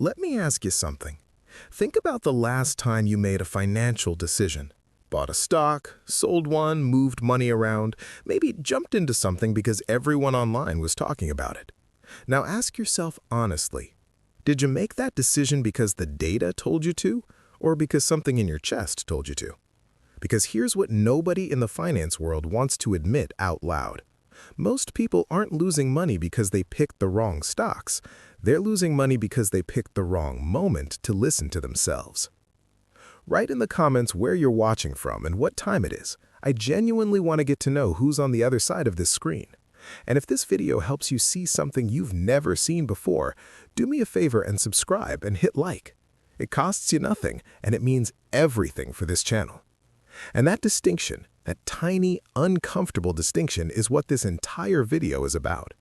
Let me ask you something. Think about the last time you made a financial decision. Bought a stock, sold one, moved money around, maybe jumped into something because everyone online was talking about it. Now ask yourself honestly, did you make that decision because the data told you to, or because something in your chest told you to? Because here's what nobody in the finance world wants to admit out loud. Most people aren't losing money because they picked the wrong stocks. They're losing money because they picked the wrong moment to listen to themselves. Write in the comments where you're watching from and what time it is. I genuinely want to get to know who's on the other side of this screen. And if this video helps you see something you've never seen before, do me a favor and subscribe and hit like. It costs you nothing, and it means everything for this channel. And that distinction, that tiny, uncomfortable distinction, is what this entire video is about.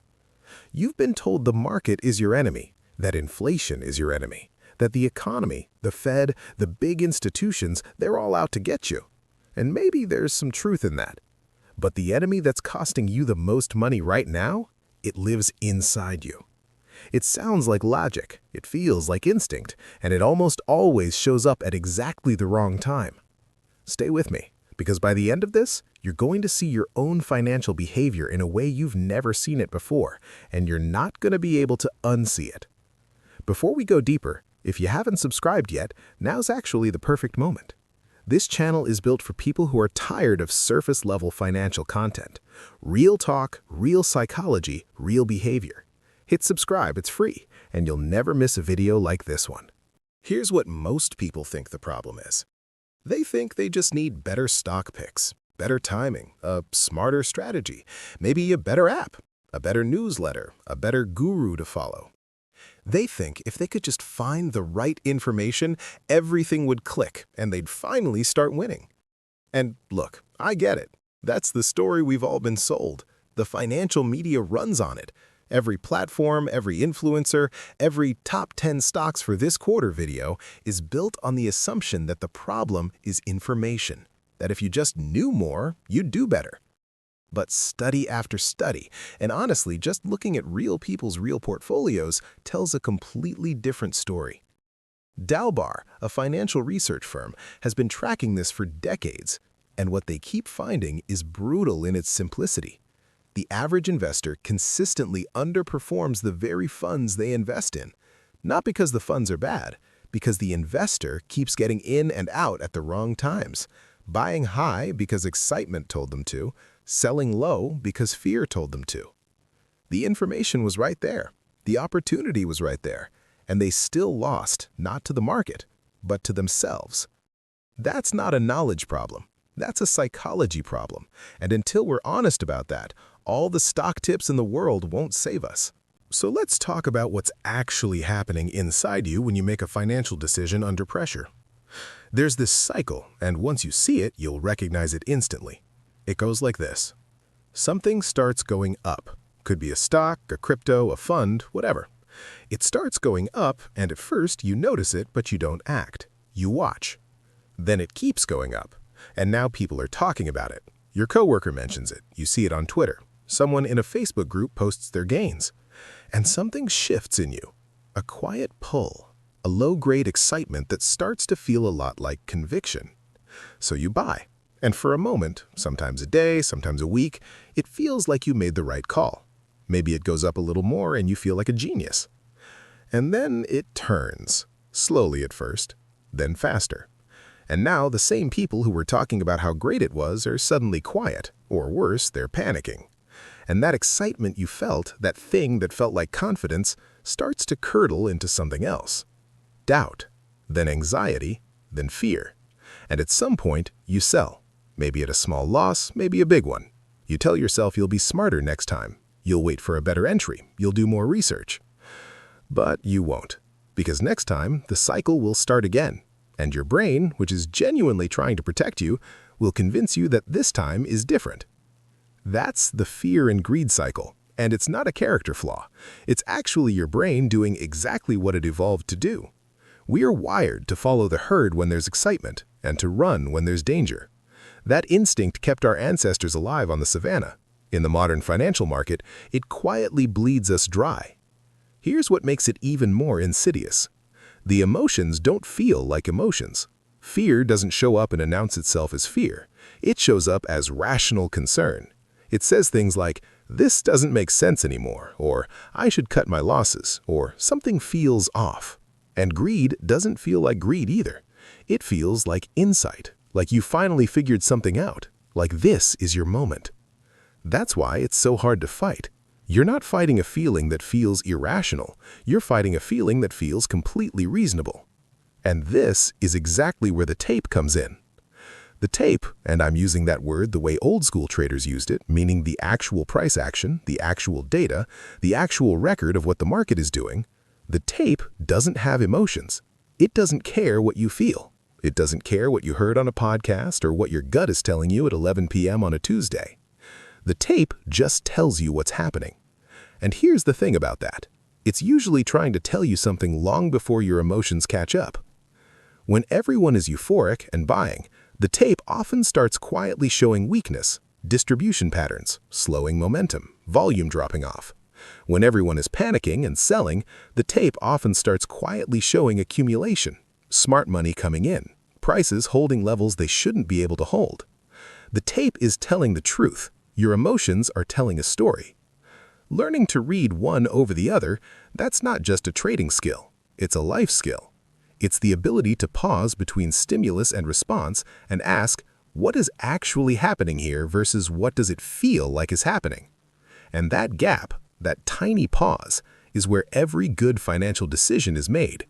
You've been told the market is your enemy, that inflation is your enemy, that the economy, the Fed, the big institutions, they're all out to get you. And maybe there's some truth in that. But the enemy that's costing you the most money right now, it lives inside you. It sounds like logic, it feels like instinct, and it almost always shows up at exactly the wrong time. Stay with me, because by the end of this, you're going to see your own financial behavior in a way you've never seen it before, and you're not going to be able to unsee it. Before we go deeper, if you haven't subscribed yet, now's actually the perfect moment. This channel is built for people who are tired of surface-level financial content. Real talk, real psychology, real behavior. Hit subscribe, it's free, and you'll never miss a video like this one. Here's what most people think the problem is. They think they just need better stock picks, better timing, a smarter strategy, maybe a better app, a better newsletter, a better guru to follow. They think if they could just find the right information, everything would click and they'd finally start winning. And look, I get it. That's the story we've all been sold. The financial media runs on it. Every platform, every influencer, every top 10 stocks for this quarter video is built on the assumption that the problem is information, that if you just knew more, you'd do better. But study after study, and honestly, just looking at real people's real portfolios tells a completely different story. Dalbar, a financial research firm, has been tracking this for decades, and what they keep finding is brutal in its simplicity. The average investor consistently underperforms the very funds they invest in, not because the funds are bad, because the investor keeps getting in and out at the wrong times, buying high because excitement told them to, selling low because fear told them to. The information was right there, the opportunity was right there, and they still lost, not to the market, but to themselves. That's not a knowledge problem, that's a psychology problem, and until we're honest about that, all the stock tips in the world won't save us. So let's talk about what's actually happening inside you when you make a financial decision under pressure. There's this cycle, and once you see it, you'll recognize it instantly. It goes like this. Something starts going up. Could be a stock, a crypto, a fund, whatever. It starts going up, and at first you notice it, but you don't act. You watch. Then it keeps going up, and now people are talking about it. Your coworker mentions it. You see it on Twitter. Someone in a Facebook group posts their gains. And something shifts in you. A quiet pull. A low-grade excitement that starts to feel a lot like conviction. So you buy. And for a moment, sometimes a day, sometimes a week, it feels like you made the right call. Maybe it goes up a little more and you feel like a genius. And then it turns. Slowly at first, then faster. And now the same people who were talking about how great it was are suddenly quiet. Or worse, they're panicking. And that excitement you felt, that thing that felt like confidence, starts to curdle into something else. Doubt, then anxiety, then fear. And at some point, you sell. Maybe at a small loss, maybe a big one. You tell yourself you'll be smarter next time. You'll wait for a better entry. You'll do more research. But you won't. Because next time, the cycle will start again. And your brain, which is genuinely trying to protect you, will convince you that this time is different. That's the fear and greed cycle, and it's not a character flaw. It's actually your brain doing exactly what it evolved to do. We are wired to follow the herd when there's excitement, and to run when there's danger. That instinct kept our ancestors alive on the savannah. In the modern financial market, it quietly bleeds us dry. Here's what makes it even more insidious. The emotions don't feel like emotions. Fear doesn't show up and announce itself as fear. It shows up as rational concern. It says things like, "This doesn't make sense anymore," or "I should cut my losses," or "Something feels off." And greed doesn't feel like greed either. It feels like insight, like you finally figured something out, like this is your moment. That's why it's so hard to fight. You're not fighting a feeling that feels irrational. You're fighting a feeling that feels completely reasonable. And this is exactly where the tape comes in. The tape, and I'm using that word the way old school traders used it, meaning the actual price action, the actual data, the actual record of what the market is doing, the tape doesn't have emotions. It doesn't care what you feel. It doesn't care what you heard on a podcast or what your gut is telling you at 11 p.m. on a Tuesday. The tape just tells you what's happening. And here's the thing about that. It's usually trying to tell you something long before your emotions catch up. When everyone is euphoric and buying, the tape often starts quietly showing weakness, distribution patterns, slowing momentum, volume dropping off. When everyone is panicking and selling, the tape often starts quietly showing accumulation, smart money coming in, prices holding levels they shouldn't be able to hold. The tape is telling the truth. Your emotions are telling a story. Learning to read one over the other, that's not just a trading skill. It's a life skill. It's the ability to pause between stimulus and response and ask, what is actually happening here versus what does it feel like is happening? And that gap, that tiny pause, is where every good financial decision is made.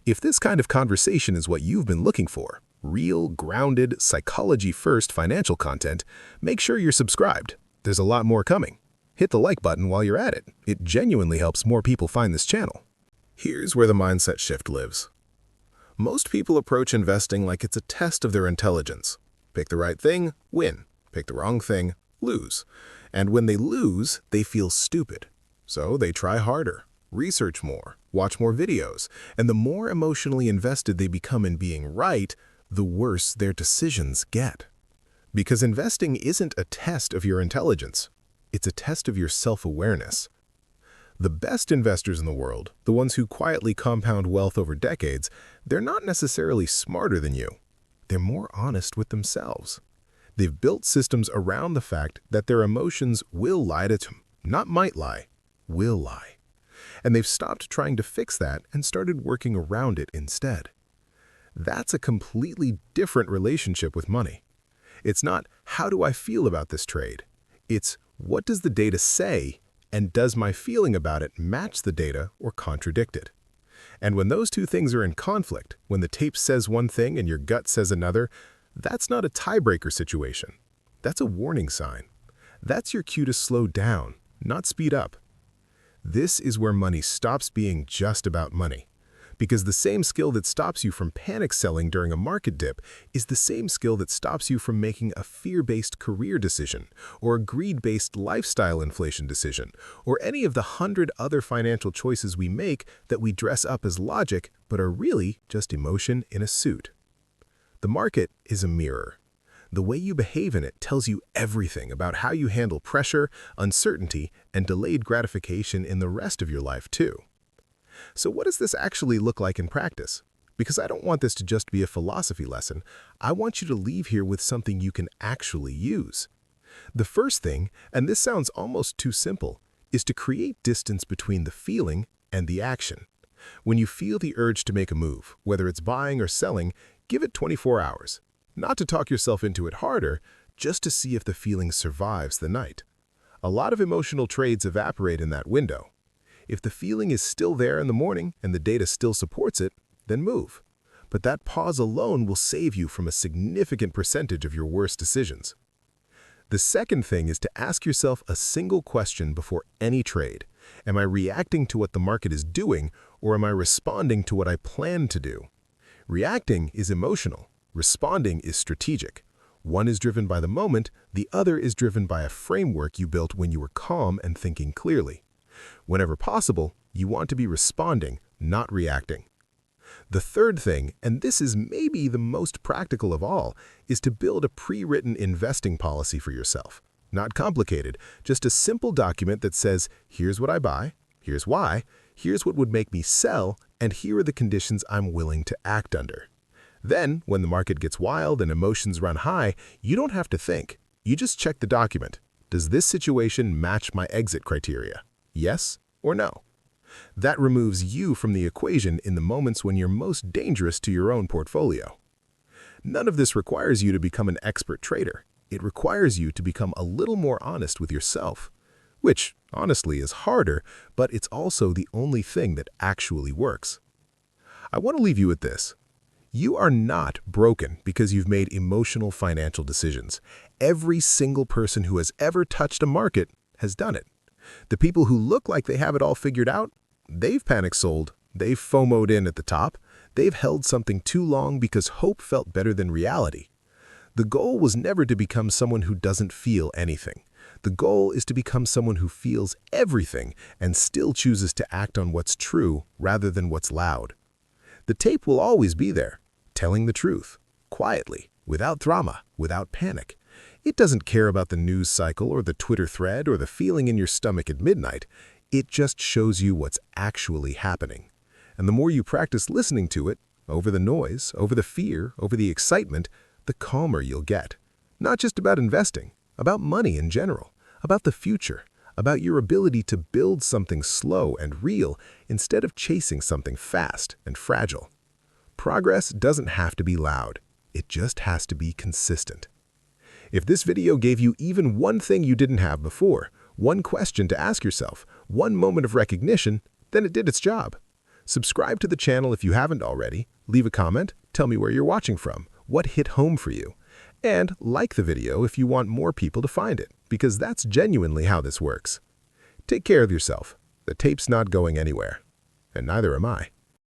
If this kind of conversation is what you've been looking for, real, grounded, psychology-first financial content, make sure you're subscribed. There's a lot more coming. Hit the like button while you're at it. It genuinely helps more people find this channel. Here's where the mindset shift lives. Most people approach investing like it's a test of their intelligence. Pick the right thing, win. Pick the wrong thing, lose. And when they lose, they feel stupid. So they try harder, research more, watch more videos, and the more emotionally invested they become in being right, the worse their decisions get. Because investing isn't a test of your intelligence. It's a test of your self-awareness. The best investors in the world, the ones who quietly compound wealth over decades, they're not necessarily smarter than you. They're more honest with themselves. They've built systems around the fact that their emotions will lie to them, not might lie, will lie. And they've stopped trying to fix that and started working around it instead. That's a completely different relationship with money. It's not, how do I feel about this trade? It's, what does the data say, and does my feeling about it match the data or contradict it? And when those two things are in conflict, when the tape says one thing and your gut says another, that's not a tiebreaker situation. That's a warning sign. That's your cue to slow down, not speed up. This is where money stops being just about money. Because the same skill that stops you from panic selling during a market dip is the same skill that stops you from making a fear-based career decision, or a greed-based lifestyle inflation decision, or any of the 100 other financial choices we make that we dress up as logic but are really just emotion in a suit. The market is a mirror. The way you behave in it tells you everything about how you handle pressure, uncertainty, and delayed gratification in the rest of your life too. So what does this actually look like in practice? Because I don't want this to just be a philosophy lesson. I want you to leave here with something you can actually use. The first thing, and this sounds almost too simple, is to create distance between the feeling and the action. When you feel the urge to make a move, whether it's buying or selling, give it 24 hours. Not to talk yourself into it harder, just to see if the feeling survives the night. A lot of emotional trades evaporate in that window. If the feeling is still there in the morning and the data still supports it, then move. But that pause alone will save you from a significant percentage of your worst decisions. The second thing is to ask yourself a single question before any trade. Am I reacting to what the market is doing, or am I responding to what I plan to do? Reacting is emotional. Responding is strategic. One is driven by the moment, the other is driven by a framework you built when you were calm and thinking clearly. Whenever possible, you want to be responding, not reacting. The third thing, and this is maybe the most practical of all, is to build a pre-written investing policy for yourself. Not complicated, just a simple document that says, here's what I buy, here's why, Here's what would make me sell, and here are the conditions I'm willing to act under. Then, when the market gets wild and emotions run high, you don't have to think. You just check the document. Does this situation match my exit criteria? Yes or no? That removes you from the equation in the moments when you're most dangerous to your own portfolio. None of this requires you to become an expert trader. It requires you to become a little more honest with yourself, which, honestly, is harder, but it's also the only thing that actually works. I want to leave you with this. You are not broken because you've made emotional financial decisions. Every single person who has ever touched a market has done it. The people who look like they have it all figured out, they've panic sold, they've FOMO'd in at the top, they've held something too long because hope felt better than reality. The goal was never to become someone who doesn't feel anything. The goal is to become someone who feels everything and still chooses to act on what's true rather than what's loud. The tape will always be there, telling the truth, quietly, without drama, without panic. It doesn't care about the news cycle or the Twitter thread or the feeling in your stomach at midnight. It just shows you what's actually happening. And the more you practice listening to it, over the noise, over the fear, over the excitement, the calmer you'll get. Not just about investing, about money in general, about the future, about your ability to build something slow and real instead of chasing something fast and fragile. Progress doesn't have to be loud. It just has to be consistent. If this video gave you even one thing you didn't have before, one question to ask yourself, one moment of recognition, then it did its job. Subscribe to the channel if you haven't already, leave a comment, tell me where you're watching from, what hit home for you, and like the video if you want more people to find it, because that's genuinely how this works. Take care of yourself. The tape's not going anywhere, and neither am I.